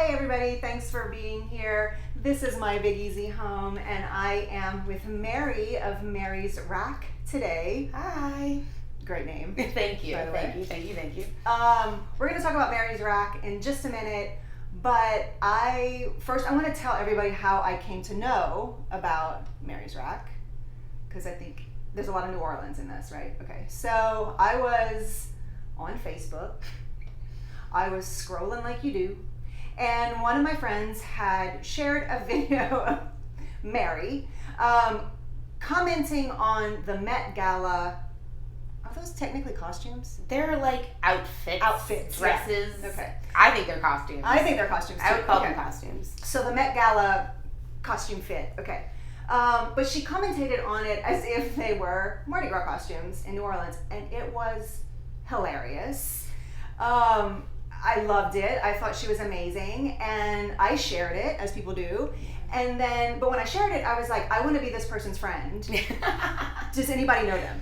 Hi everybody, thanks for being here. This is my Big Easy Home and I am with Mary of Mary's Rack today. Hi. Great name. Thank you. By the way. Thank you. We're going to talk about Mary's Rack in just a minute, but I want to tell everybody how I came to know about Mary's Rack, because I think there's a lot of New Orleans in this, right? Okay, so I was on Facebook. I was scrolling like you do, and one of my friends had shared a video of Mary commenting on the Met Gala. Are those technically costumes? They're like outfits, dresses. Yeah. Okay. I think they're costumes. I think they're costumes too. I would call them costumes. So the Met Gala costume fit. Okay. But she commentated on it as if they were Mardi Gras costumes in New Orleans, and it was hilarious. I loved it. I thought she was amazing, and I shared it, as people do. And then, but when I shared it, I was like, I want to be this person's friend. Does anybody know them?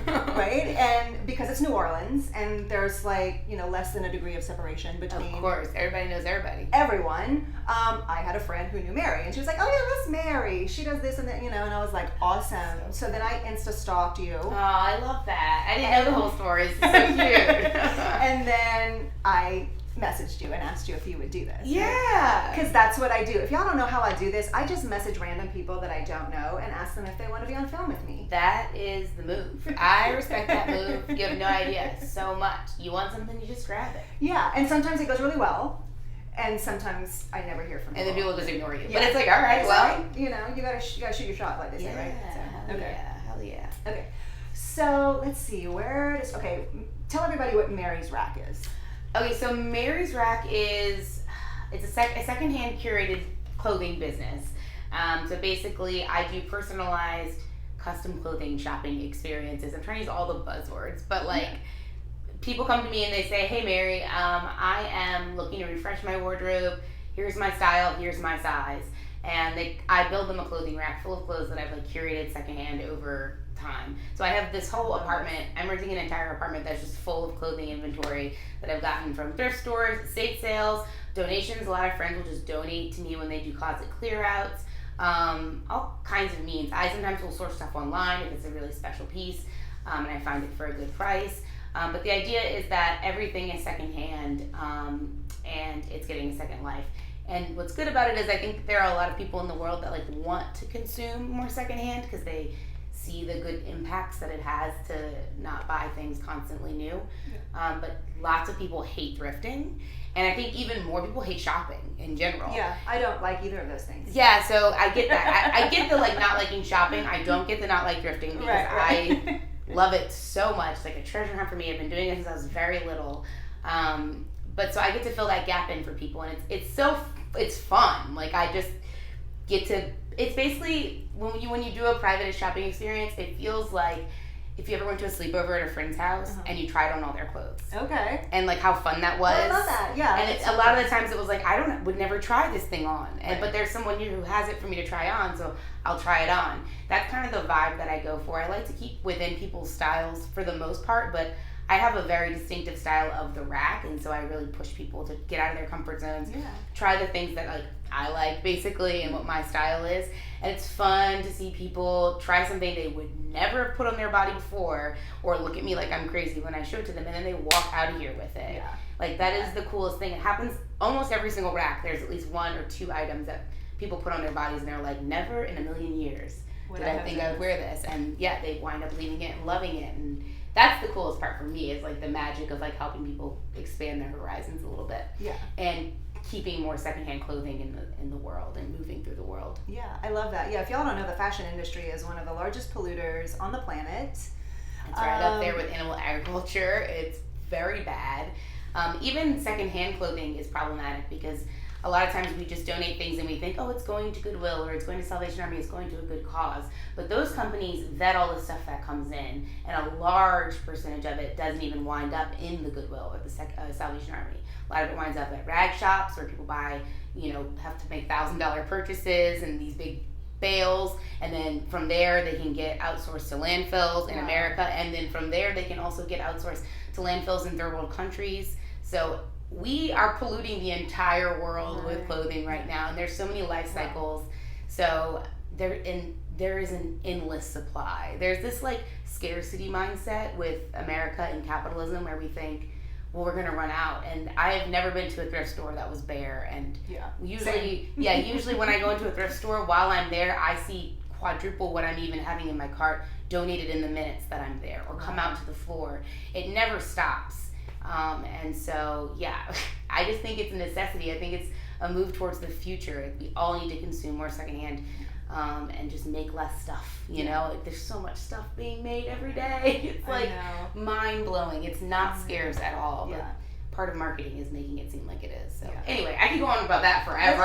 Right? And because it's New Orleans, and there's like, less than a degree of separation between. Of course, everybody knows everybody. Everyone. I had a friend who knew Mary, and she was like, oh yeah, that's Mary. She does this and that, and I was like, awesome. So then I Insta-stalked you. Oh, I love that. I didn't know the whole story. It's so cute. And then I messaged you and asked you if you would do this. Yeah. Because that's what I do. If y'all don't know how I do this, I just message random people that I don't know and ask them if they want to be on film with me. That is the move. I respect that move. You have no idea. So much. You want something, you just grab it. Yeah, and sometimes it goes really well, and sometimes I never hear from and people. then people just ignore you. Yeah. But it's like, all right, it's well. like, you gotta shoot your shot, like they say, right? So, okay. Hell yeah. Okay. So let's see, tell everybody what Mary's Rack is. Okay, so Mary's Rack it's a secondhand curated clothing business. So basically, I do personalized custom clothing shopping experiences. I'm trying to use all the buzzwords, but people come to me and they say, hey Mary, I am looking to refresh my wardrobe. Here's my style, here's my size. And I build them a clothing rack full of clothes that I've curated secondhand over time. So I have this whole apartment. I'm renting an entire apartment that's just full of clothing inventory that I've gotten from thrift stores, estate sales, donations. A lot of friends will just donate to me when they do closet clear outs, all kinds of means. I sometimes will source stuff online if it's a really special piece, and I find it for a good price. But the idea is that everything is secondhand, and it's getting a second life. And what's good about it is I think there are a lot of people in the world that want to consume more secondhand because they see the good impacts that it has to not buy things constantly new. Yeah. But lots of people hate thrifting, and I think even more people hate shopping in general. Yeah, I don't like either of those things. Yeah, so I get that. I get the not liking shopping. I don't get the not like thrifting because right. I love it so much. It's like a treasure hunt for me. I've been doing it since I was very little. But so I get to fill that gap in for people, and it's fun. I just get to. It's basically when you do a private shopping experience, it feels like if you ever went to a sleepover at a friend's house and you tried on all their clothes. Okay. And how fun that was. I love that. Yeah. And a lot of the times it was I would never try this thing on, right. But there's someone here who has it for me to try on, so I'll try it on. That's kind of the vibe that I go for. I like to keep within people's styles for the most part, but I have a very distinctive style of the rack, and so I really push people to get out of their comfort zones, try the things that I like basically and what my style is. And it's fun to see people try something they would never have put on their body before, or look at me like I'm crazy when I show it to them, and then they walk out of here with it. Yeah. That is the coolest thing. It happens almost every single rack. There's at least one or two items that people put on their bodies and they're like, never in a million years did I think I would wear this. And yeah, they wind up leaving it and loving it. And that's the coolest part for me, is the magic of helping people expand their horizons a little bit. Yeah. And keeping more secondhand clothing in the world and moving through the world. Yeah, I love that. Yeah, if y'all don't know, the fashion industry is one of the largest polluters on the planet. It's right up there with animal agriculture. It's very bad. Even secondhand clothing is problematic because a lot of times we just donate things and we think, oh, it's going to Goodwill or it's going to Salvation Army, it's going to a good cause. But those companies vet all the stuff that comes in, and a large percentage of it doesn't even wind up in the Goodwill or the Salvation Army. A lot of it winds up at rag shops where people buy, have to make $1,000 purchases and these big bales, and then from there they can get outsourced to landfills in America, and then from there they can also get outsourced to landfills in third world countries. So we are polluting the entire world with clothing right now, and there's so many life cycles. So there is an endless supply. There's this like scarcity mindset with America and capitalism where we think, well, we're gonna run out. And I have never been to a thrift store that was bare. And usually when I go into a thrift store, while I'm there, I see quadruple what I'm even having in my cart donated in the minutes that I'm there, or come out to the floor. It never stops. And so, I just think it's a necessity. I think it's a move towards the future. We all need to consume more secondhand, and just make less stuff. You know, there's so much stuff being made every day. It's like mind blowing. It's not scarce at all. But part of marketing is making it seem like it is. So anyway, I could go on about that forever.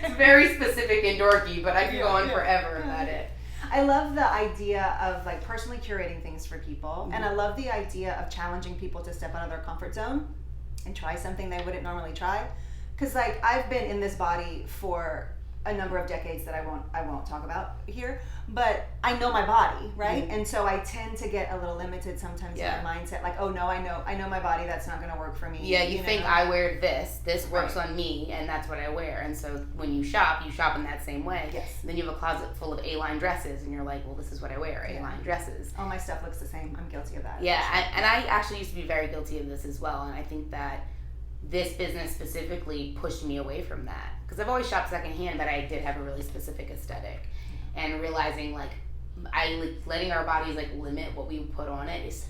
It's very specific and dorky, but I could go on forever about it. I love the idea of like personally curating things for people, and I love the idea of challenging people to step out of their comfort zone and try something they wouldn't normally try. Because like I've been in this body for a number of decades that I won't talk about here, but I know my body, right? And so I tend to get a little limited sometimes in my mindset, like, oh no, I know my body, that's not gonna work for me. Yeah, you think I wear this works on me, and that's what I wear. And so when you shop in that same way. Yes. And then you have a closet full of A-line dresses, and you're like, well, this is what I wear, A-line dresses. All my stuff looks the same. I'm guilty of that. Yeah, and I actually used to be very guilty of this as well, and I think that this business specifically pushed me away from that. Because I've always shopped secondhand, but I did have a really specific aesthetic. And realizing, like, letting our bodies, like, limit what we put on it is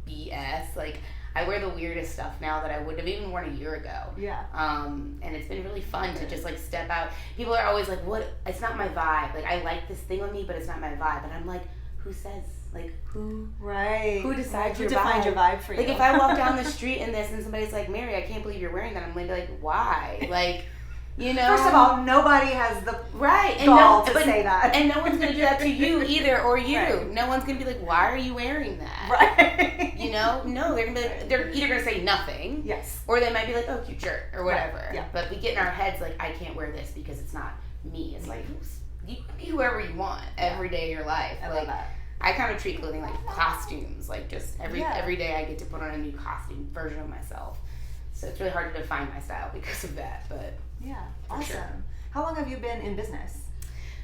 BS. Like, I wear the weirdest stuff now that I would have even worn a year ago. Yeah. And it's been really fun to just, like, step out. People are always like, what? It's not my vibe. Like, I like this thing on me, but it's not my vibe. And I'm like, who says? Like, who decides your vibe? Who defines your vibe for you? Like, if I walk down the street in this and somebody's like, Mary, I can't believe you're wearing that, I'm going to be like, why? Like, you know? First of all, nobody has the gall to say that. And no one's going to do that to you either, or you. Right. No one's going to be like, why are you wearing that? Right. You know? No, they're going to be like, they're either going to say nothing. Yes. Or they might be like, oh, cute shirt, or whatever. Right. Yeah. But we get in our heads like, I can't wear this because it's not me. It's like, you can be whoever you want every day of your life. I love that. I kind of treat clothing like costumes, like just every day I get to put on a new costume version of myself. So it's really hard to define my style because of that, but awesome. Sure. How long have you been in business?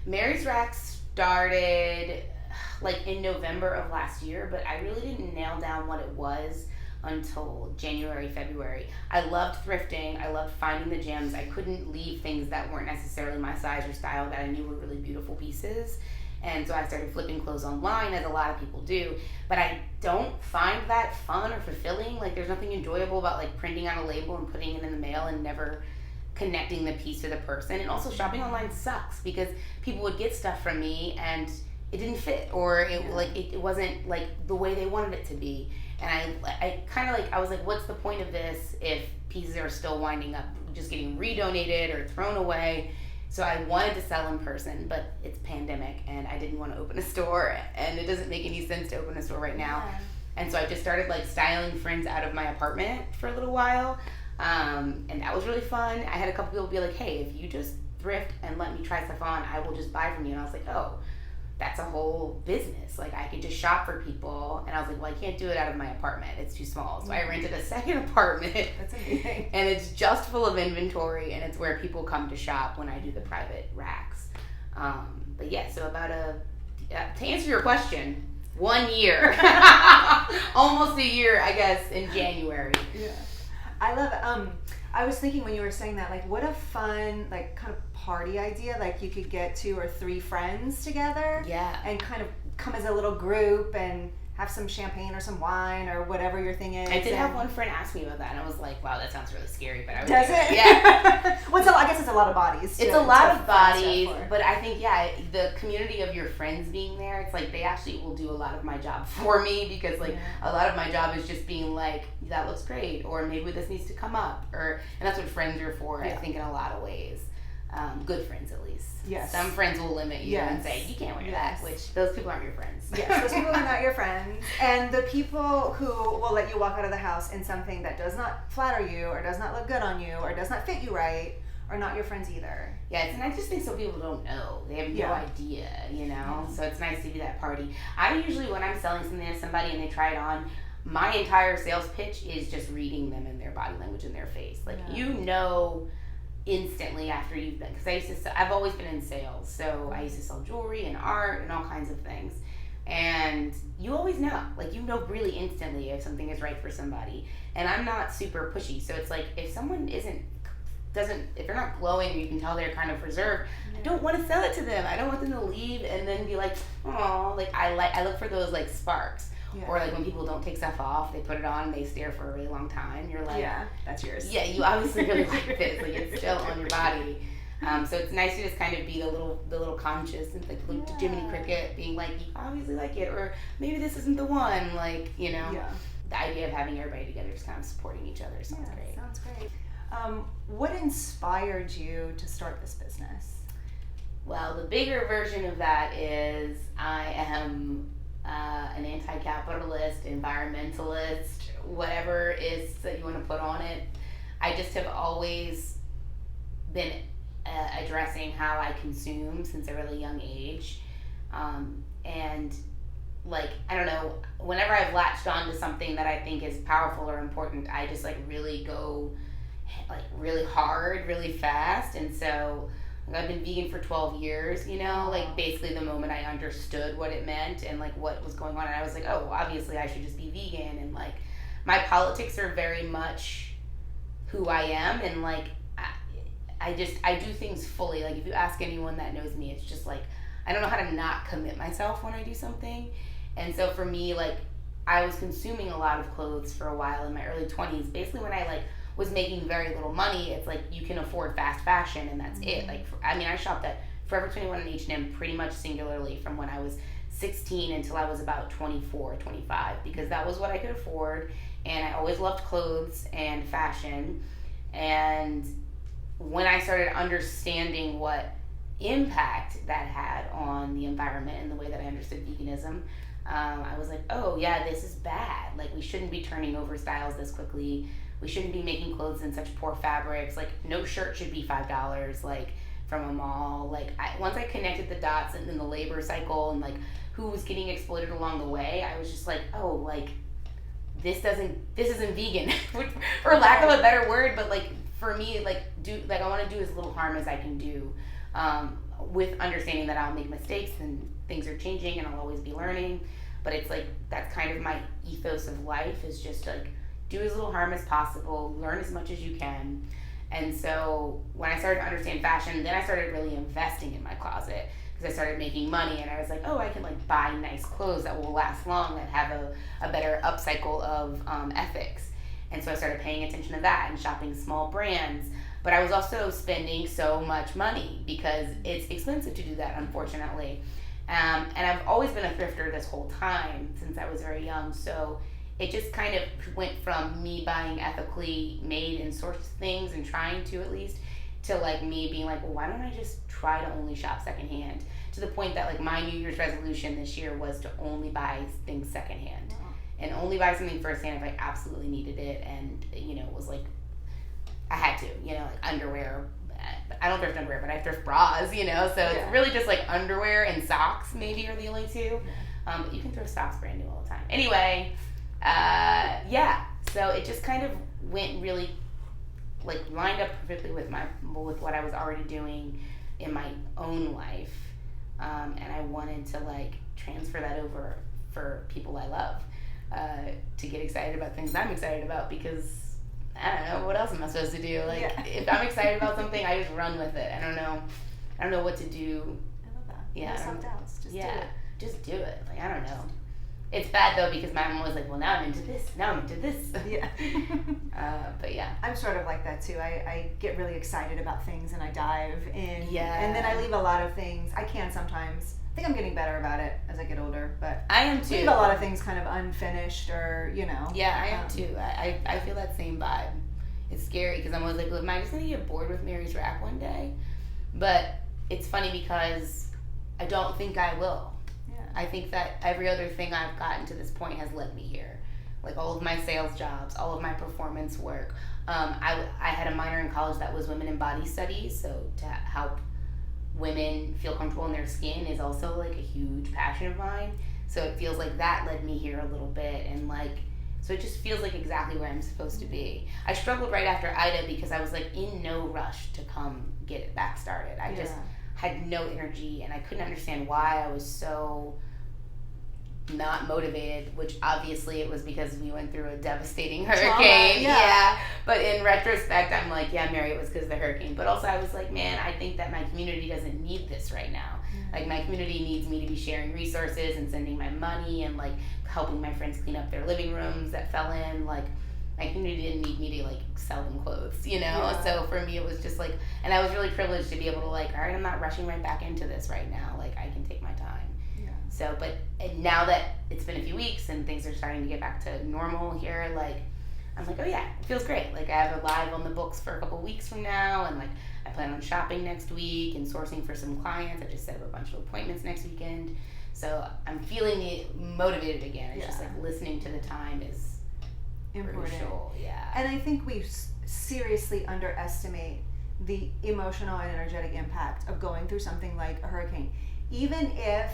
Mary's Rack started like in November of last year, but I really didn't nail down what it was until January, February. I loved thrifting. I loved finding the gems. I couldn't leave things that weren't necessarily my size or style that I knew were really beautiful pieces. And so I started flipping clothes online, as a lot of people do. But I don't find that fun or fulfilling. Like, there's nothing enjoyable about, like, printing on a label and putting it in the mail and never connecting the piece to the person. And also, shopping online sucks because people would get stuff from me and it didn't fit, or it wasn't, like, the way they wanted it to be. And I kind of, like, I was like, what's the point of this if pieces are still winding up just getting redonated or thrown away? So I wanted to sell in person, but it's pandemic, and I didn't want to open a store, and it doesn't make any sense to open a store right now. Yeah. And so I just started like styling friends out of my apartment for a little while, and that was really fun. I had a couple people be like, hey, if you just thrift and let me try stuff on, I will just buy from you. And I was like, oh, that's a whole business. Like, I could just shop for people. And I was like, well, I can't do it out of my apartment. It's too small. So I rented a second apartment. That's amazing. And it's just full of inventory, and it's where people come to shop when I do the private racks. But yeah, so about to answer your question, 1 year. Almost a year, I guess, in January. Yeah. I love it. I was thinking when you were saying that, like, what a fun, like, kind of party idea. Like, you could get 2 or 3 friends together. Yeah. And kind of come as a little group and have some champagne or some wine or whatever your thing is. I did have one friend ask me about that, and I was like, wow, that sounds really scary. But I would Does do it? Yeah. Well, I guess it's a lot of bodies. It's a lot of bodies, but I think, the community of your friends being there, it's like they actually will do a lot of my job for me, because like a lot of my job is just being like, that looks great, or maybe this needs to come up, and that's what friends are for, I think, in a lot of ways. Good friends, at least. Yes. Some friends will limit you and say, you can't wear that, which those people aren't your friends. Yes, those people are not your friends. And the people who will let you walk out of the house in something that does not flatter you, or does not look good on you, or does not fit you right, are not your friends either. Yeah, and I just think some people don't know. They have no idea, you know? So it's nice to be that party. I usually, when I'm selling something to somebody and they try it on, my entire sales pitch is just reading them in their body language in their face. Like, you know instantly after you've been, because I've always been in sales, so I used to sell jewelry and art and all kinds of things, and you always know, like, you know really instantly if something is right for somebody. And I'm not super pushy, so it's like, if someone if they're not glowing, you can tell they're kind of reserved, I don't want to sell it to them. I don't want them to leave and then be like, oh, like, I look for those, like, sparks. Yeah. Or like when people don't take stuff off, they put it on and they stare for a really long time. You're like, yeah, that's yours. Yeah, you obviously really like this. Like, it's still on your body. So it's nice to just kind of be the little conscious and like the Jiminy Cricket being like, you obviously like it, or maybe this isn't the one. Like, you know, the idea of having everybody together, just kind of supporting each other sounds great. Sounds great. What inspired you to start this business? Well, the bigger version of that is I am an anti-capitalist, environmentalist, whatever is that you want to put on it. I just have always been addressing how I consume since a really young age. And like, I don't know, whenever I've latched on to something that I think is powerful or important, I just like really go like really hard, really fast. And so I've been vegan for 12 years, you know, like basically the moment I understood what it meant and like what was going on, and I was like, oh, well, obviously I should just be vegan. And like my politics are very much who I am, and like I do things fully. Like if you ask anyone that knows me, it's just like I don't know how to not commit myself when I do something. And so for me, like I was consuming a lot of clothes for a while in my early 20s, basically when I like was making very little money. It's like you can afford fast fashion and that's it. Like, I shopped at Forever 21 and H&M pretty much singularly from when I was 16 until I was about 24, 25, because that was what I could afford. And I always loved clothes and fashion. And when I started understanding what impact that had on the environment and the way that I understood veganism, I was like, oh yeah, this is bad. Like, we shouldn't be turning over styles this quickly. We shouldn't be making clothes in such poor fabrics. Like, no shirt should be $5, like, from a mall. Like, once I connected the dots and then the labor cycle and, like, who was getting exploited along the way, I was just like, oh, like, this isn't vegan, for lack of a better word. But, like, for me, like, I want to do as little harm as I can do, with understanding that I'll make mistakes and things are changing and I'll always be learning. But it's, like, that's kind of my ethos of life, is just, like, do as little harm as possible, learn as much as you can. And so when I started to understand fashion, then I started really investing in my closet, because I started making money, and I was like, oh, I can like buy nice clothes that will last long, that have a better upcycle of ethics. And so I started paying attention to that and shopping small brands. But I was also spending so much money because it's expensive to do that, unfortunately. And I've always been a thrifter this whole time since I was very young. So it just kind of went from me buying ethically made and sourced things, and trying to at least, to like me being like, well, why don't I just try to only shop secondhand? To the point that like my New Year's resolution this year was to only buy things secondhand. Wow. And only buy something firsthand if I absolutely needed it. And, you know, it was like, I had to, you know, like underwear. I don't thrift underwear, but I thrift bras, you know, so it's really just like underwear and socks maybe are the only two. But you can thrift socks brand new all the time. Anyway, so it just kind of went really, like, lined up perfectly with what I was already doing in my own life, and I wanted to like transfer that over for people I love, to get excited about things I'm excited about, because I don't know, what else am I supposed to do? Like, if I'm excited about something, I just run with it. I don't know what to do. I love that. Yeah, no self-doubts. Just do it. Just do it. Like, I don't know. It's bad though, because my mom was like, well, now I'm into this, now I'm into this. Yeah. But yeah. I'm sort of like that too. I get really excited about things and I dive in. Yeah. And then I leave a lot of things. I can sometimes. I think I'm getting better about it as I get older, but I am too. Leave a lot of things kind of unfinished, or, you know. Yeah, I am too. I feel that same vibe. It's scary because I'm always like, am I just going to get bored with Mary's Rack one day? But it's funny because I don't think I will. I think that every other thing I've gotten to this point has led me here. Like all of my sales jobs, all of my performance work. I had a minor in college that was women and body studies, so to help women feel comfortable in their skin is also like a huge passion of mine. So it feels like that led me here a little bit, and like So it just feels like exactly where I'm supposed to be. I struggled right after Ida because I was like in no rush to come get it back started. I just had no energy, and I couldn't understand why I was so not motivated, which obviously it was because we went through a devastating hurricane. Yeah. But in retrospect, I'm like, yeah, Mary, it was because of the hurricane. But also I was like, man, I think that my community doesn't need this right now. Like, my community needs me to be sharing resources and sending my money and like helping my friends clean up their living rooms that fell in. Like, my community didn't need me to like sell them clothes, you know? Yeah. So for me, it was just like, and I was really privileged to be able to like, all right, I'm not rushing right back into this right now. Like, I can take my time. So, but now that it's been a few weeks and things are starting to get back to normal here, like, I'm like, oh yeah, it feels great. Like, I have a live on the books for a couple weeks from now, and like, I plan on shopping next week and sourcing for some clients. I just set up a bunch of appointments next weekend. So I'm feeling motivated again. It's just like listening to the time is important. Crucial. Yeah. And I think we seriously underestimate the emotional and energetic impact of going through something like a hurricane. Even if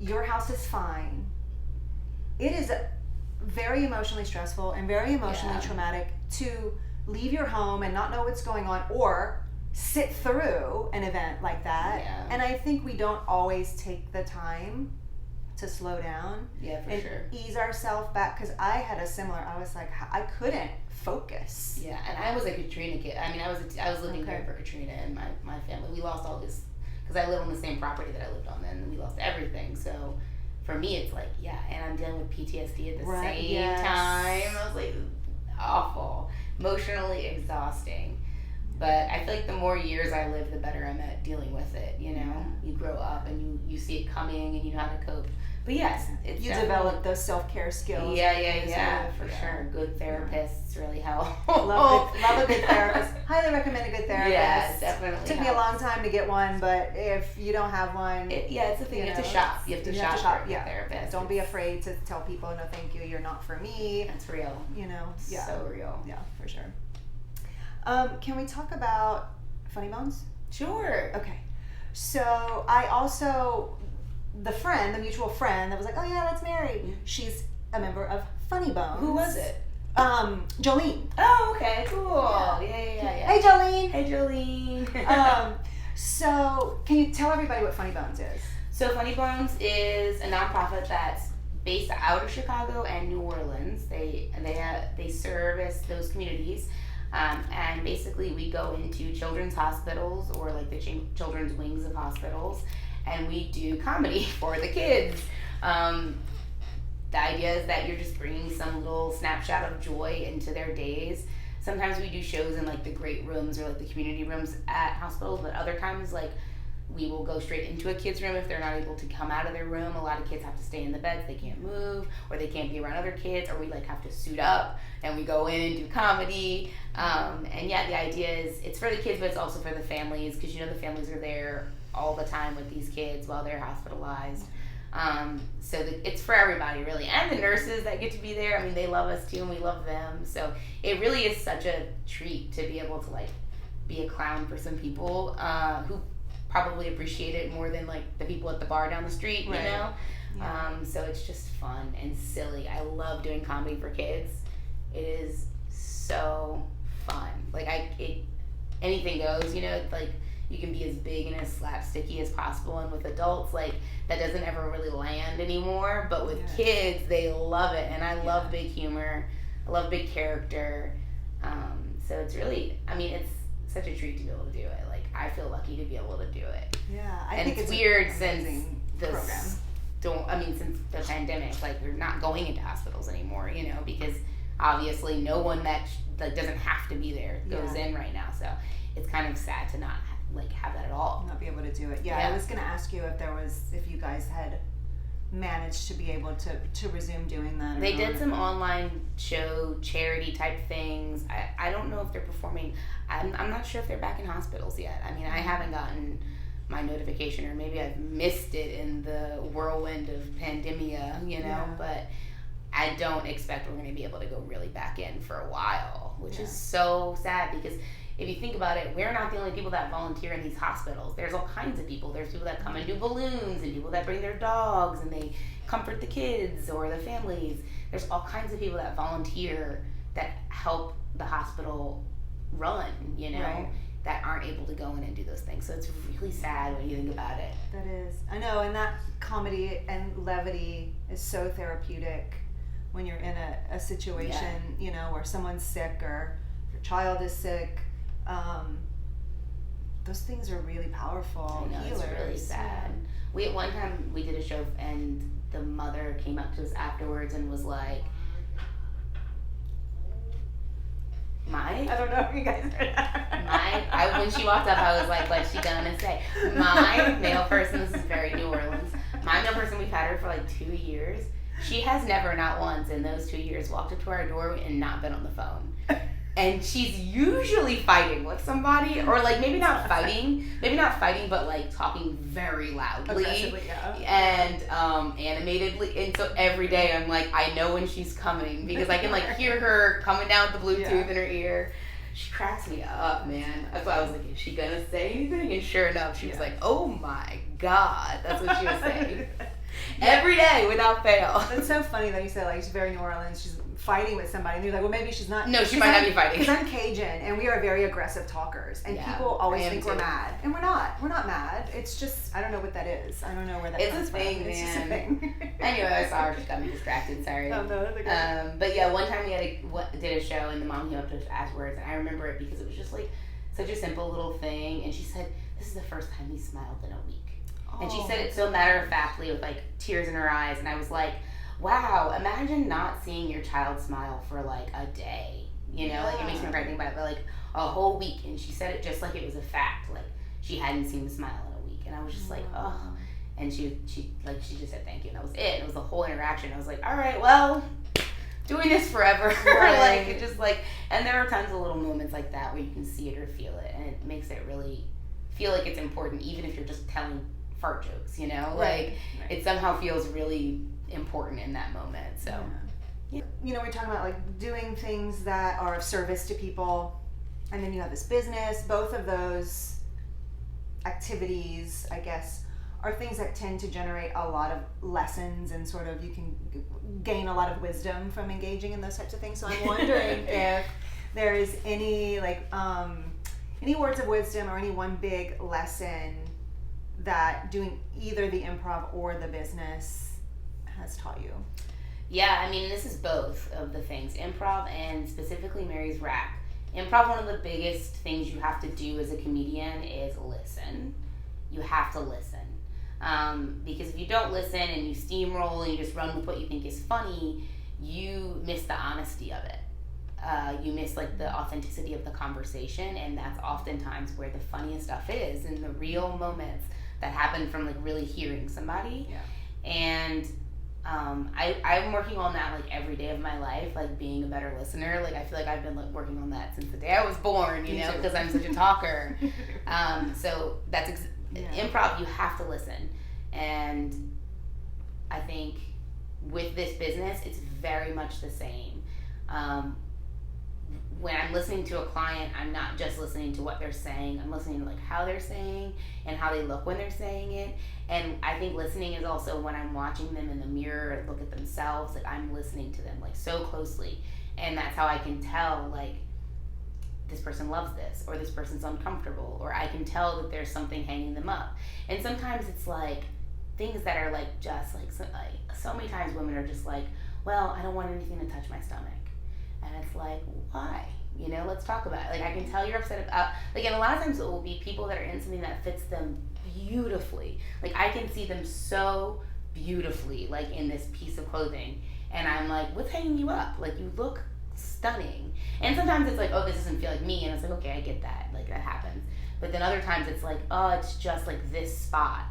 your house is fine, it is very emotionally stressful and very emotionally traumatic to leave your home and not know what's going on, or sit through an event like that. Yeah. And I think we don't always take the time to slow down and ease ourselves back, because I had a similar, I was like, I couldn't focus. Yeah, and I was a Katrina kid. I mean, I was living here for Katrina, and my family, we lost all this, because I live on the same property that I lived on then, and we lost everything. So for me, it's like, and I'm dealing with PTSD at the same time. I was like, awful, emotionally exhausting. But I feel like the more years I live, the better I'm at dealing with it, you know? You grow up and you see it coming and you know how to cope. But yes, you develop those self-care skills. Yeah, for sure. Good therapists really help. Love a good therapist. Highly recommend a good therapist. Yeah, definitely. Took me a long time to get one, but if you don't have one, it's a thing. You have to shop. You have to shop for a therapist. Don't be afraid to tell people, no, thank you. You're not for me. That's real. You know, so real. Yeah, for sure. Can we talk about Funny Bones? Sure. Okay. So I also, the mutual friend that was like, oh yeah, that's Mary. She's a member of Funny Bones. Who was it? Jolene. Oh, okay, cool. Yeah. Hey, Jolene. Hey, Jolene. So can you tell everybody what Funny Bones is? So Funny Bones is a nonprofit that's based out of Chicago and New Orleans. They service those communities. And basically we go into children's hospitals, or like the children's wings of hospitals, and we do comedy for the kids. The idea is that you're just bringing some little snapshot of joy into their days. Sometimes we do shows in like the great rooms or like the community rooms at hospitals, but other times like we will go straight into a kid's room if they're not able to come out of their room. A lot of kids have to stay in the beds, they can't move, or they can't be around other kids, or we like have to suit up and we go in and do comedy. And the idea is it's for the kids, but it's also for the families, because the families are there all the time with these kids while they're hospitalized. So it's for everybody really, and the nurses that get to be there. I mean, they love us too, and we love them. So it really is such a treat to be able to like be a clown for some people who probably appreciate it more than like the people at the bar down the street, you know? Yeah. So it's just fun and silly. I love doing comedy for kids. It is so fun. Like anything goes, it's like you can be as big and as slapsticky as possible, and with adults, like that doesn't ever really land anymore, but with kids, they love it, and I love big humor. I love big character. So it's really, it's such a treat to be able to do it. Like, I feel lucky to be able to do it. Yeah, I think it's weird since this program. Since the pandemic, like we're not going into hospitals anymore, because obviously no one that doesn't have to be there goes in right now. So it's kind of sad to not have that at all. Not be able to do it. Yeah, I was going to ask you if you guys had managed to be able to resume doing that. They did some online show charity type things. I don't know if they're performing. I'm not sure if they're back in hospitals yet. I haven't gotten my notification, or maybe I've missed it in the whirlwind of pandemia, but I don't expect we're going to be able to go really back in for a while, which is so sad, because if you think about it, we're not the only people that volunteer in these hospitals. There's all kinds of people. There's people that come and do balloons, and people that bring their dogs and they comfort the kids or the families. There's all kinds of people that volunteer that help the hospital run, you know, Right. that aren't able to go in and do those things. So it's really sad when you think about it. That is. I know, and that comedy and levity is so therapeutic when you're in a situation, you know, where someone's sick or your child is sick. Those things are really powerful I know, healers. it's really sad. We at one time we did a show and the mother came up to us afterwards and was like, I don't know if you guys heard that. when she walked up, I was like, what's she gonna say? My mail person, this is very New Orleans, my mail person, we've had her for like 2 years. She has never, not once in those 2 years, walked up to our door and not been on the phone. And she's usually fighting with somebody, or like maybe not fighting, but like talking very loudly. Aggressively, yeah. And animatedly. And so every day I'm like, I know when she's coming because I can like hear her coming down with the Bluetooth in her ear. She cracks me up, man. That's why I was like, is she gonna say anything? And sure enough, she was like, oh my God. That's what she was saying. Every day without fail. It's so funny that you said like she's very New Orleans. She's fighting with somebody, and you're like, well, maybe she's not. No, she might not be fighting. Because I'm Cajun, and we are very aggressive talkers, and people always think we're mad, and we're not. We're not mad. It's just I don't know what that is. I don't know where that comes from. It's just a thing. Anyway, I saw her. She got me distracted. Sorry. Oh, no, that's okay. But yeah, one time we did a show, and the mom came up to us afterwards, and I remember it because it was just like such a simple little thing, and she said, "This is the first time he smiled in a week." And she said it so matter-of-factly with like tears in her eyes, and I was like, wow, imagine not seeing your child smile for like a day, you know, like it makes me cry thinking about it, but like a whole week. And she said it just like it was a fact, like she hadn't seen him smile in a week. And I was just like, oh. And she just said thank you, and that was it. And it was the whole interaction. I was like, all right, well, doing this forever. Right. Like it just like, and there are tons of little moments like that where you can see it or feel it, and it makes it really feel like it's important, even if you're just telling fart jokes, you know, like it somehow feels really important in that moment. So you know, we're talking about like doing things that are of service to people, and then you have this business. Both of those activities, I guess, are things that tend to generate a lot of lessons, and sort of you can gain a lot of wisdom from engaging in those types of things. So I'm wondering if there is any like any words of wisdom or any one big lesson that doing either the improv or the business has taught you. Yeah, I mean, this is both of the things, improv and specifically Mary's Rack. Improv, one of the biggest things you have to do as a comedian is listen. You have to listen. Because if you don't listen and you steamroll and you just run with what you think is funny, you miss the honesty of it. You miss like the authenticity of the conversation, and that's oftentimes where the funniest stuff is, in the real moments that happen from like really hearing somebody. And I'm working on that like every day of my life, like being a better listener. Like I feel like I've been like working on that since the day I was born, you know, because I'm such a talker. So that's improv. You have to listen, and I think with this business, it's very much the same. When I'm listening to a client, I'm not just listening to what they're saying. I'm listening to like how they're saying and how they look when they're saying it. And I think listening is also when I'm watching them in the mirror look at themselves, like I'm listening to them like so closely. And that's how I can tell like this person loves this, or this person's uncomfortable, or I can tell that there's something hanging them up. And sometimes it's like things that are like just like so many times women are just like, well, I don't want anything to touch my stomach. And it's like, why? You know, let's talk about it. Like, I can tell you're upset about, like, and a lot of times it will be people that are in something that fits them beautifully. Like, I can see them so beautifully, like, in this piece of clothing. And I'm like, what's hanging you up? Like, you look stunning. And sometimes it's like, oh, this doesn't feel like me. And it's like, okay, I get that. Like, that happens. But then other times it's like, oh, it's just, like, this spot.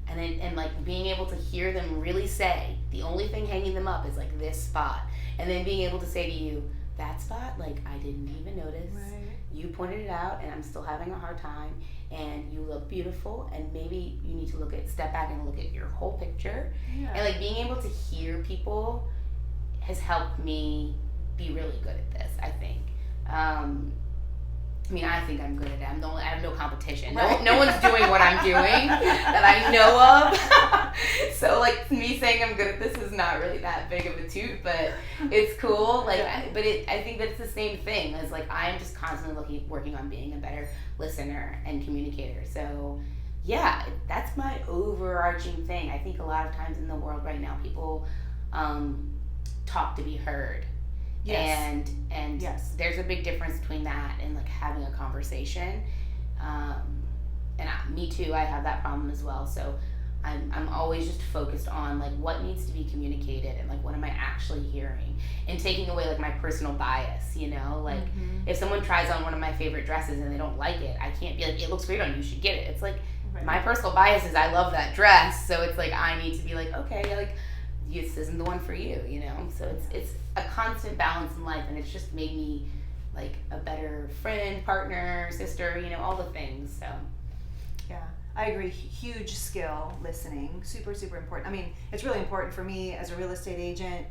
And then, and, like, being able to hear them really say, the only thing hanging them up is, like, this spot. And then being able to say to you, that spot, like, I didn't even notice. Right. You pointed it out, and I'm still having a hard time. And you look beautiful, and maybe you need to step back and look at your whole picture. Yeah. And, like, being able to hear people has helped me be really good at this, I think. I mean, I think I'm good at it. I have no competition. Right. No one's doing what I'm doing that I know of. So, like, me saying I'm good at this is not really that big of a toot, but it's cool. Like, I think that it's the same thing as, like, I'm just constantly working on being a better listener and communicator. So, yeah, that's my overarching thing. I think a lot of times in the world right now, people talk to be heard. Yes. And yes. There's a big difference between that and like having a conversation. Me too, I have that problem as well. So I'm always just focused on like what needs to be communicated and like what am I actually hearing, and taking away like my personal bias, you know, like if someone tries on one of my favorite dresses and they don't like it, I can't be like, it looks great on you, you should get it. It's like my personal bias is I love that dress, so it's like I need to be like, okay, like this isn't the one for you, you know. So it's a constant balance in life, and it's just made me like a better friend, partner, sister, you know, all the things. So yeah, I agree. Huge skill, listening, super important. I mean, it's really important for me as a real estate agent,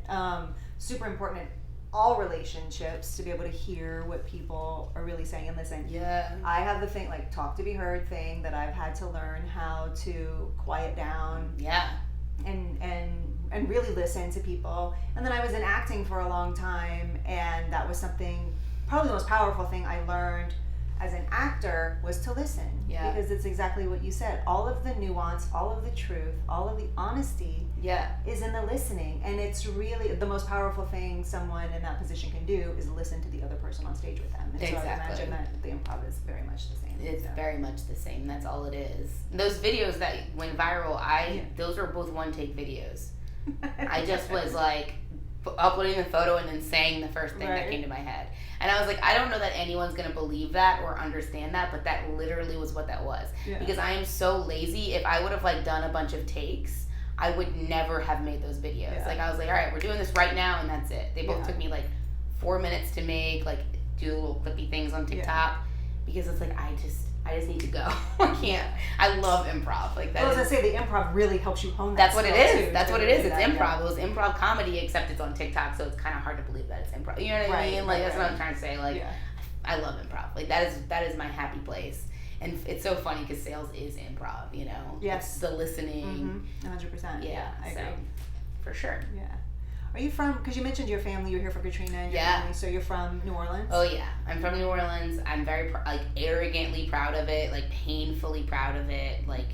super important in all relationships to be able to hear what people are really saying and listen. Yeah, I have the thing, like, talk to be heard thing, that I've had to learn how to quiet down. Yeah. And really listen to people. And then I was in acting for a long time, and that was something, probably the most powerful thing I learned as an actor was to listen. Yeah. Because it's exactly what you said. All of the nuance, all of the truth, all of the honesty is in the listening. And it's really the most powerful thing someone in that position can do is listen to the other person on stage with them. And exactly. so I imagine that the improv is very much the same. It's very much the same. That's all it is. Those videos that went viral, those were both one-take videos. I just was like uploading the photo and then saying the first thing that came to my head. And I was like, I don't know that anyone's going to believe that or understand that, but that literally was what that was. Yeah. Because I am so lazy. If I would have like done a bunch of takes, I would never have made those videos. Yeah. Like I was like, all right, we're doing this right now, and that's it. They both took me like 4 minutes to make, like do little clippy things on TikTok, because it's like I just need to go. I can't. I love improv. Like that. Well, I was gonna say the improv really helps you hone that. That's what it is. Too, that's what it is. It's improv. It was improv comedy, except it's on TikTok, so it's kind of hard to believe that it's improv. You know what I mean? Like that's what I'm trying to say. Like I love improv. Like that is my happy place. And it's so funny because sales is improv. You know. Yes. It's the listening. 100%. Yeah, I agree. For sure. Yeah. Are you from, because you mentioned your family, you were here for Katrina and your family, so you're from New Orleans? Oh yeah, I'm from New Orleans. I'm very, like, arrogantly proud of it, like, painfully proud of it, like,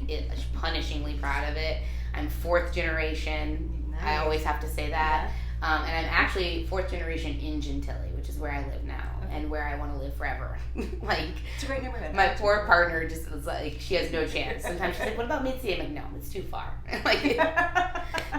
punishingly proud of it. I'm 4th generation. Nice. I always have to say that. Yeah. And I'm actually 4th generation in Gentilly, which is where I live now, and where I want to live forever. Like, it's a great neighborhood. My poor partner just was like, she has no chance. Sometimes she's like, what about Mitzi? I'm like, no, it's too far. Like,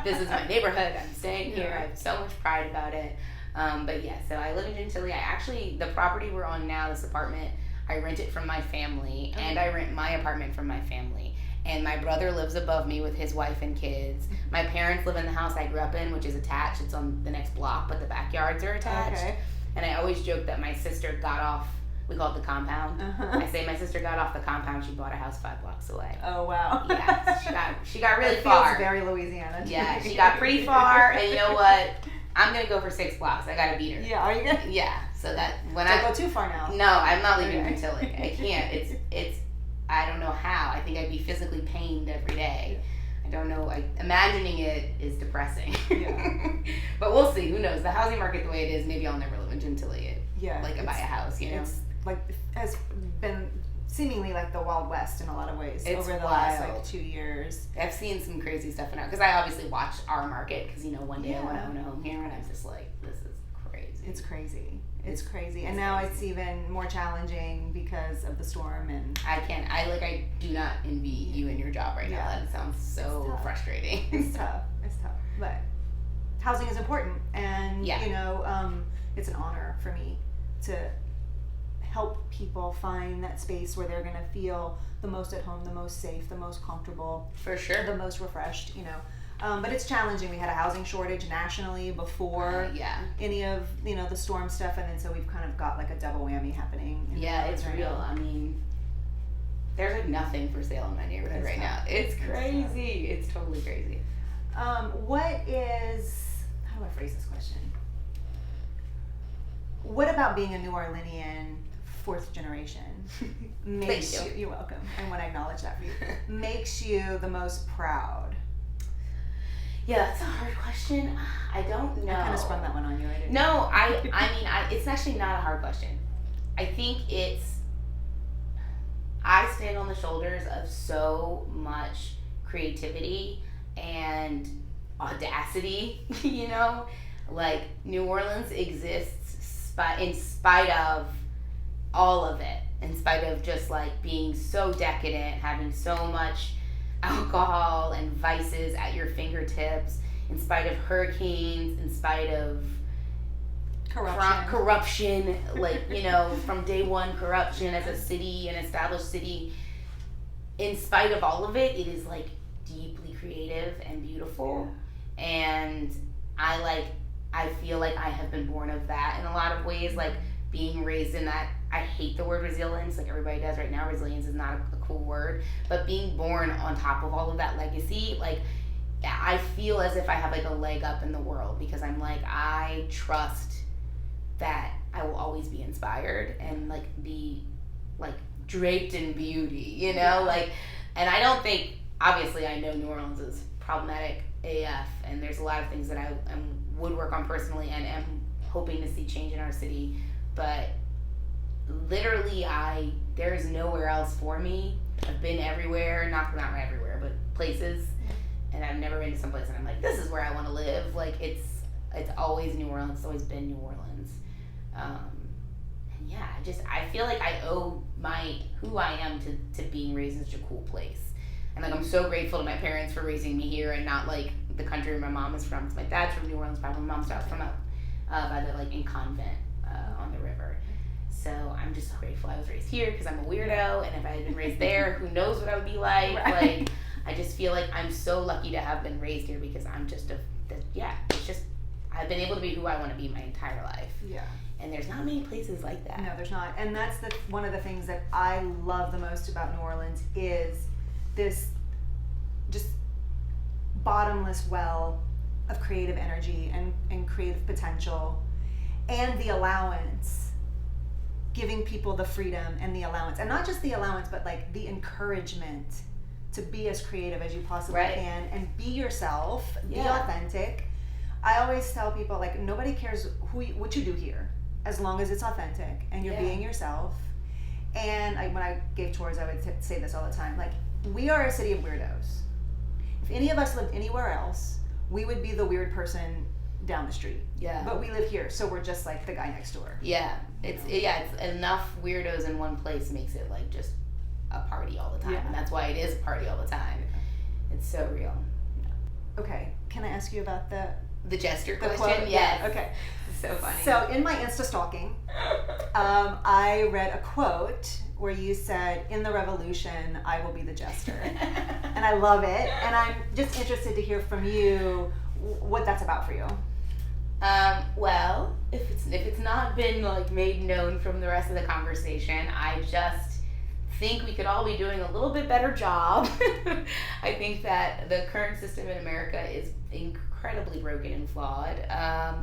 this is my neighborhood. I'm staying here. I have so much pride about it. But yeah, so I live in Gentilly. The property we're on now, this apartment, I rent it from my family, and I rent my apartment from my family. And my brother lives above me with his wife and kids. My parents live in the house I grew up in, which is attached. It's on the next block, but the backyards are attached. Okay. And I always joke that my sister got off, we call it the compound. I say my sister got off the compound, she bought a house 5 blocks away. Oh, wow. Yeah, she got really far. Feels very Louisiana. Yeah, she got pretty far, and you know what? I'm going to go for 6 blocks. I got to beat her. Yeah, are you good? Yeah, so that when Don't go too far now. No, I'm not leaving Gentilly. I can't. It's I don't know how. I think I'd be physically pained every day. I don't know. Imagining it is depressing. Yeah. But we'll see. Who knows? The housing market the way it is, maybe I'll never live in Gentilly. Like buy a house, you know? It's like, has been seemingly like the Wild West in a lot of ways over the last like 2 years. I've seen some crazy stuff in it, because I obviously watch our market, because, you know, one day I want to own a home here, and I'm just like, this is crazy. It's crazy. It's crazy. And now it's even more challenging because of the storm, and I do not envy you and your job right now. That sounds so frustrating. It's tough. But housing is important, and you know, it's an honor for me to help people find that space where they're going to feel the most at home, the most safe, the most comfortable, for sure, the most refreshed, you know. But it's challenging. We had a housing shortage nationally before any of, you know, the storm stuff, and then so we've kind of got like a double whammy happening. It's real. I mean, there's like nothing for sale in my neighborhood right now. It's crazy. It's totally crazy. How do I phrase this question? What about being a New Orleanian fourth generation Thank you. you're welcome. I want to acknowledge that for you. Makes you the most proud? Yeah, that's a hard question. I don't know. I kind of sprung that one on you. I didn't. No, I mean, it's actually not a hard question. I think I stand on the shoulders of so much creativity and audacity, you know? Like, New Orleans exists in spite of all of it, in spite of just like being so decadent, having so much alcohol and vices at your fingertips, in spite of hurricanes, in spite of corruption, like, you know, from day one, corruption as a city, an established city. In spite of all of it, it is like deeply creative and beautiful. And I feel like I have been born of that in a lot of ways, like being raised in that. I hate the word resilience, like everybody does right now. Resilience is not a cool word, but being born on top of all of that legacy, like, I feel as if I have like a leg up in the world, because I'm like, I trust that I will always be inspired and like be like draped in beauty, you know, like, and I don't think, obviously I know New Orleans is problematic AF, and there's a lot of things that I would work on personally and am hoping to see change in our city, but literally there is nowhere else for me. I've been everywhere, not everywhere, but places, and I've never been to some place and I'm like, this is where I want to live. Like, it's always New Orleans. It's always been New Orleans. And yeah, I feel like I owe who I am to being raised in such a cool place. And like, I'm so grateful to my parents for raising me here and not like the country where my mom is from. So my dad's from New Orleans, probably my mom's from up by the like in convent on the river. So I'm just so grateful I was raised here, because I'm a weirdo, and if I had been raised there, who knows what I would be like. Right. Like, I just feel like I'm so lucky to have been raised here, because I'm just it's just, I've been able to be who I want to be my entire life. Yeah. And there's not many places like that. No, there's not. And that's one of the things that I love the most about New Orleans is this just bottomless well of creative energy and creative potential, and the allowance, giving people the freedom and the allowance, and not just the allowance, but like the encouragement to be as creative as you possibly can and be yourself, be authentic. I always tell people, like, nobody cares what you do here, as long as it's authentic and you're being yourself. And when I gave tours, I would say this all the time, like, we are a city of weirdos. If any of us lived anywhere else, we would be the weird person down the street. Yeah. But we live here, so we're just like the guy next door. Yeah. It's enough weirdos in one place makes it like just a party all the time. Yeah. And that's why it is a party all the time. It's so real. Okay. Can I ask you about the jester question? Quote? Yes. Yeah. Okay. So funny. So in my Insta stalking, I read a quote where you said, "In the revolution, I will be the jester." And I love it. And I'm just interested to hear from you what that's about for you. Well, if it's not been like made known from the rest of the conversation, I just think we could all be doing a little bit better job. I think that the current system in America is incredibly broken and flawed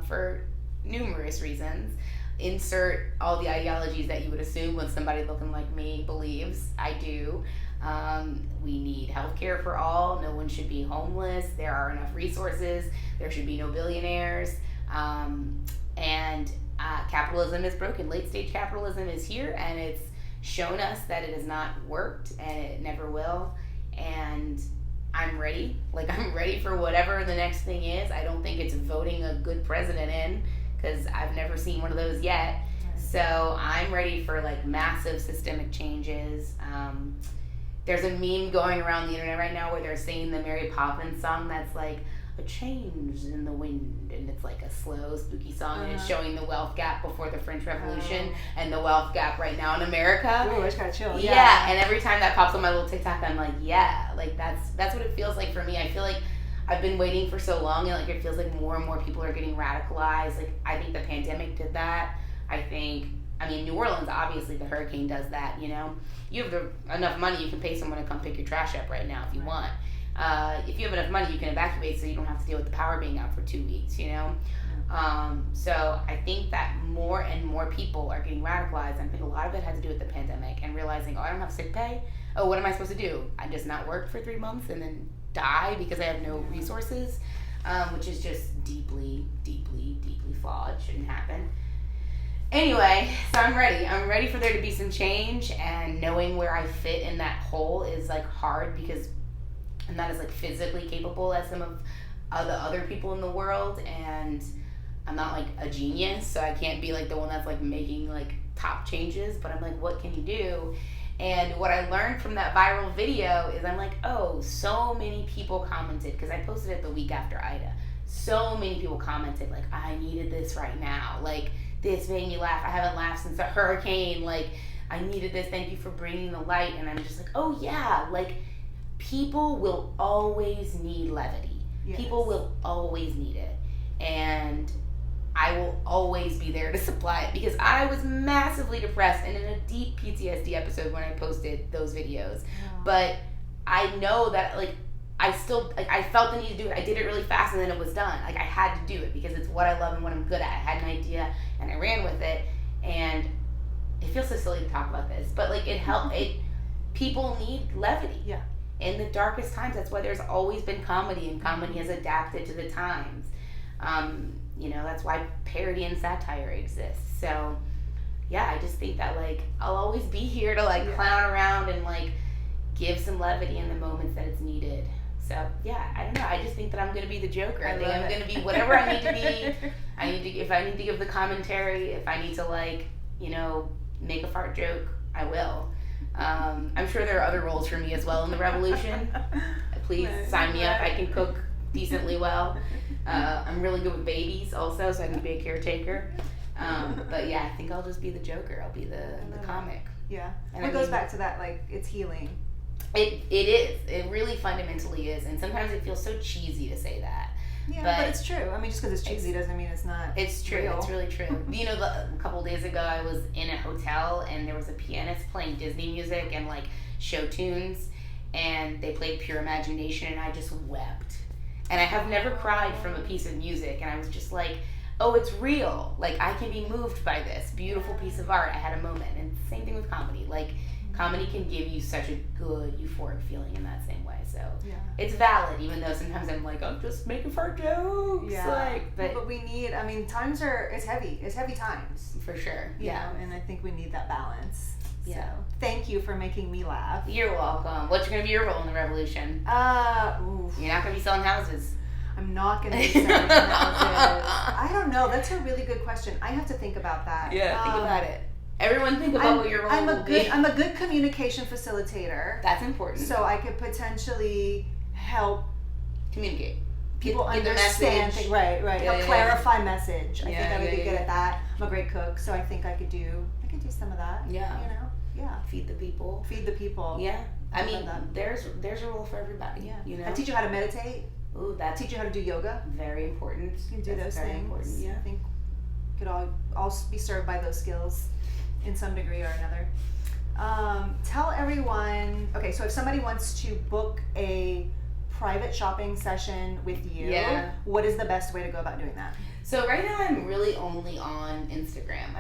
for numerous reasons. Insert all the ideologies that you would assume when somebody looking like me believes. I do. We need healthcare for all. No one should be homeless. There are enough resources. There should be no billionaires. And capitalism is broken. Late stage capitalism is here, and it's shown us that it has not worked, and it never will. And I'm ready. Like, I'm ready for whatever the next thing is. I don't think it's voting a good president in, because I've never seen one of those yet. So I'm ready for like massive systemic changes. There's a meme going around the internet right now where they're singing the Mary Poppins song that's like, "A change in the wind," and it's like a slow, spooky song, and it's showing the wealth gap before the French Revolution and the wealth gap right now in America. Ooh, I just gotta chill. Yeah, and every time that pops on my little TikTok, I'm like, yeah, like that's what it feels like for me. I feel like I've been waiting for so long, and like it feels like more and more people are getting radicalized. Like, I think the pandemic did that. I mean, New Orleans, obviously, the hurricane does that, you know? You have enough money, you can pay someone to come pick your trash up right now if you want. if you have enough money, you can evacuate so you don't have to deal with the power being out for 2 weeks, you know? So I think that more and more people are getting radicalized. I think a lot of it had to do with the pandemic and realizing, oh, I don't have sick pay. Oh, what am I supposed to do? I just not work for 3 months and then die because I have no resources, which is just deeply, deeply, deeply flawed. Shouldn't happen. Anyway, so I'm ready. I'm ready for there to be some change, and knowing where I fit in that hole is like hard because I'm not as like physically capable as some of the other people in the world, and I'm not like a genius, so I can't be like the one that's like making like top changes, but I'm like, what can you do? And what I learned from that viral video is I'm like, oh, so many people commented, because I posted it the week after Ida. So many people commented like, I needed this right now. Like, this made me laugh. I haven't laughed since a hurricane. Like, I needed this. Thank you for bringing the light. And I'm just like, oh yeah, like people will always need levity. Yes. People will always need it. And I will always be there to supply it, because I was massively depressed and in a deep PTSD episode when I posted those videos. Yeah. But I know that like I still like I felt the need to do it. I did it really fast and then it was done. Like I had to do it because it's what I love and what I'm good at. I had an idea and I ran with it, and it feels so silly to talk about this, but like it helped. People need levity. Yeah. In the darkest times, that's why there's always been comedy, and comedy has adapted to the times. You know, that's why parody and satire exists. So, yeah, I just think that, like, I'll always be here to, like, clown around and, like, give some levity in the moments that it's needed. So, yeah, I don't know. I just think that I'm going to be the Joker. I think I'm going to be whatever I need to be. If I need to give the commentary, if I need to, like, you know, make a fart joke, I will. I'm sure there are other roles for me as well in the revolution. Please sign me up. I can cook decently well. I'm really good with babies also, so I can be a caretaker. But yeah, I think I'll just be the Joker. I'll be the comic. Yeah. And it goes back to that, like, it's healing. It is. It really fundamentally is. And sometimes it feels so cheesy to say that. Yeah, but it's true. I mean, just because it's cheesy doesn't mean it's not. It's true. Real. It's really true. You know, a couple days ago, I was in a hotel and there was a pianist playing Disney music and like show tunes, and they played Pure Imagination, and I just wept. And I have never cried from a piece of music, and I was just like, oh, it's real. Like, I can be moved by this beautiful piece of art. I had a moment. And same thing with comedy. Like, comedy can give you such a good euphoric feeling in that same way. So it's valid, even though sometimes I'm like, I'm just making fart jokes. Yeah. Like, but we need, I mean, times are, it's heavy. It's heavy times. For sure. You know, and I think we need that balance. Yeah. So, thank you for making me laugh. You're welcome. What's going to be your role in the revolution? You're not going to be selling houses. I'm not going to be selling houses. I don't know. That's a really good question. I have to think about that. Yeah, think about it. Everyone think about what your role will be. I'm a good communication facilitator. That's important. So I could potentially help communicate. People understand things. Right. Help clarify message. I think I would be good at that. I'm a great cook, so I think I could do some of that. Yeah. You know? Yeah. Feed the people. Yeah. I mean, there's a role for everybody. Yeah. You know? I teach you how to meditate. Ooh, teach you how to do yoga. Very important. You can do those things. Important. Yeah. I think could all be served by those skills in some degree or another. Tell everyone, okay, so if somebody wants to book a private shopping session with you, what is the best way to go about doing that? So right now I'm really only on Instagram.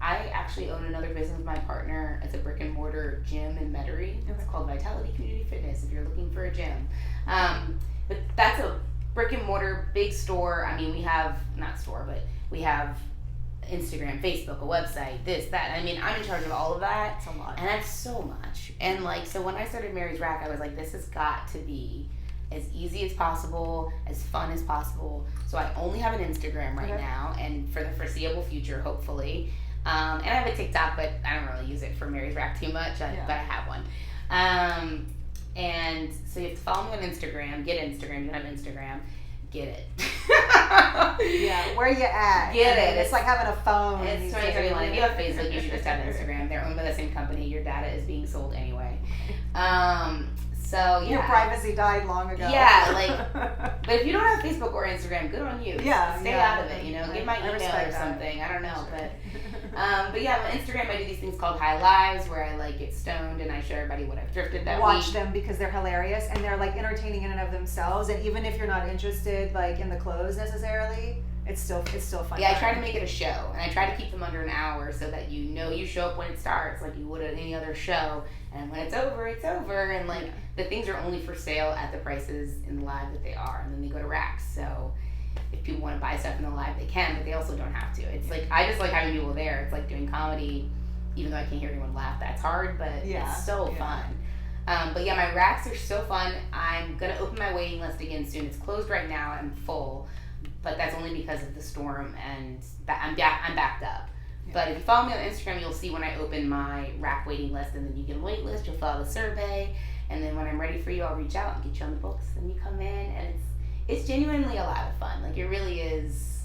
I actually own another business with my partner. It's a brick and mortar gym in Metairie. It's called Vitality Community Fitness if you're looking for a gym. But that's a brick and mortar big store. I mean, we have, not store, but we have Instagram, Facebook, a website, this, that. I mean, I'm in charge of all of that. It's a lot. And that's so much. And like, so when I started Mary's Rack, I was like, this has got to be as easy as possible, as fun as possible. So I only have an Instagram right now, and for the foreseeable future, hopefully. And I have a TikTok, but I don't really use it for Mary's Rack too much, but I have one. And so you have to follow me on Instagram, get Instagram, you don't have Instagram, get it. Where you at? Get it. It's like having a phone. It's 2021. If you have Facebook, you should just have Instagram. They're owned by the same company. Your data is being sold anyway. So yeah, your privacy died long ago. Yeah, like, but if you don't have Facebook or Instagram, good on you. Yeah, Stay out of it. You know, get my email or that. something. I don't know, Sure. but yeah, on Instagram I do these things called high lives where I like get stoned and I show everybody what I've thrifted that Watch week. them because they're hilarious and they're like entertaining in and of themselves. And even if you're not interested like in the clothes necessarily, it's still fun. Yeah, I try to make it a show, and I try to keep them under an hour so that you know you show up when it starts, like you would at any other show, and when it's over, and like the things are only for sale at the prices in the live that they are, and then they go to racks. So if people want to buy stuff in the live, they can, but they also don't have to. It's like I just like having people there. It's like doing comedy, even though I can't hear anyone laugh. That's hard, but it's so fun. But yeah, my racks are so fun. I'm gonna open my waiting list again soon. It's closed right now. I'm full. But that's only because of the storm, and I'm backed up. Yeah. But if you follow me on Instagram, you'll see when I open my rack waiting list, and then you get a wait list. You'll fill out a survey, and then when I'm ready for you, I'll reach out and get you on the books. And you come in, and it's genuinely a lot of fun. Like it really is.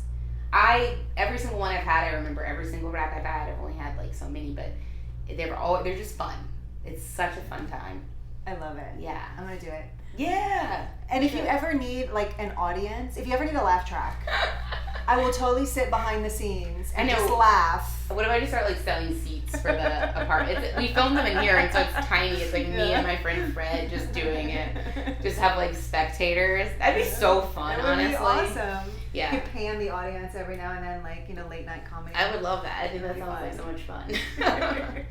Every single one I've had, I remember every single rack I've had. I've only had like so many, but they're just fun. It's such a fun time. I love it. Yeah, I'm gonna do it. Yeah. And if you ever need like an audience, if you ever need a laugh track, I will totally sit behind the scenes and just laugh. What if I just start like selling seats for the apartment? We filmed them in here, and so it's tiny. It's like me and my friend Fred just doing it. Just have like spectators. That'd be so fun, honestly. That would be awesome. Yeah. You could pan the audience every now and then, like late night comedy. I would love that. I think that sounds like so much fun.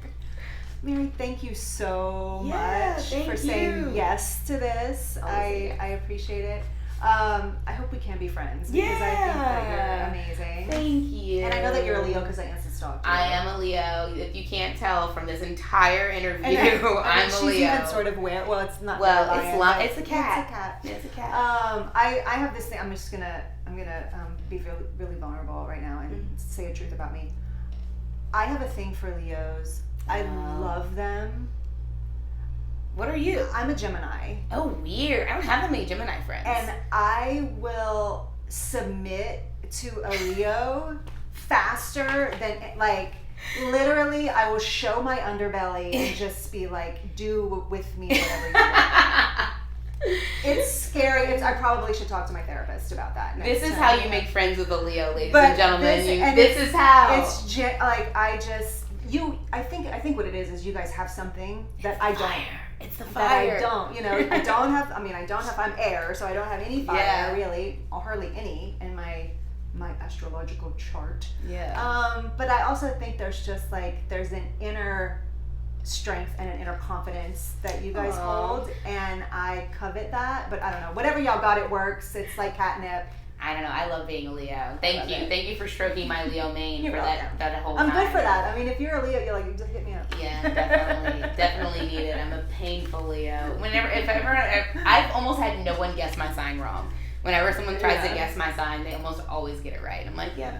Mary, thank you so much for saying yes to this. I appreciate it. I hope we can be friends because I think that you're amazing. Thank you. And I know that you're a Leo because I instant stalked you. I am a Leo. If you can't tell from this entire interview, I'm a Leo. She's even sort of weird. Well, it's not. Well, it's a cat. It's a cat. It's a cat. I have this thing. I'm gonna be really vulnerable right now and say a truth about me. I have a thing for Leos. I love them. What are you? I'm a Gemini. Oh, weird. I don't have that many Gemini friends. And I will submit to a Leo faster than, like, literally, I will show my underbelly and just be like, do with me whatever you want. It's scary. I probably should talk to my therapist about that. This is how you make friends with a Leo, ladies and gentlemen. This is how. It's I think what it is you guys have something that I don't. It's the fire. That I don't. I don't have. I'm air, so I don't have any fire really, or hardly any in my astrological chart. Yeah. But I also think there's an inner strength and an inner confidence that you guys hold, and I covet that. But I don't know. Whatever y'all got, it works. It's like catnip. I don't know. I love being a Leo. Thank you. Thank you for stroking my Leo mane for that whole time. I'm good for that. I mean, if you're a Leo, you're like, just hit me up. Yeah, definitely need it. I'm a painful Leo. I've almost had no one guess my sign wrong. Whenever someone tries to guess my sign, they almost always get it right. I'm like, yeah.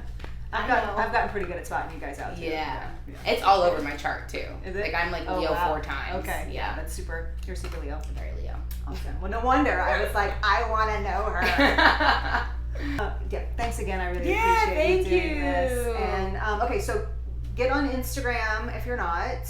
I've gotten pretty good at spotting you guys out too. Yeah. It's all over my chart too. Is it? Like I'm like Leo 4 times. Okay. Yeah, that's super. You're super Leo. Very Leo. Awesome. Well, no wonder. I was like, I want to know her. Thanks again. I really appreciate you doing this. And okay, so get on Instagram if you're not.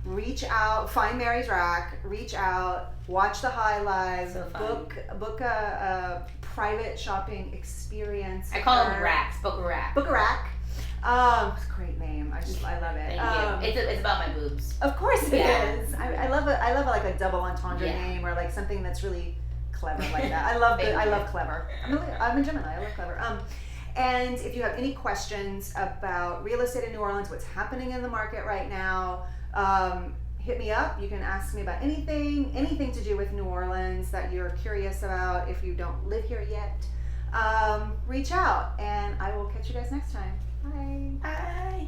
Reach out. Find Mary's Rack. Reach out. Watch the high lives. So fun. Book a private shopping experience. I call them racks. Book a rack. Book a rack. It's a great name. I love it. Thank you. It's about my boobs. Of course it is. I love like a double entendre name or like something that's really clever like that. I love clever. I'm a Gemini. I love clever. And if you have any questions about real estate in New Orleans, what's happening in the market right now, hit me up. You can ask me about anything to do with New Orleans that you're curious about. If you don't live here yet, reach out, and I will catch you guys next time. Bye. Bye.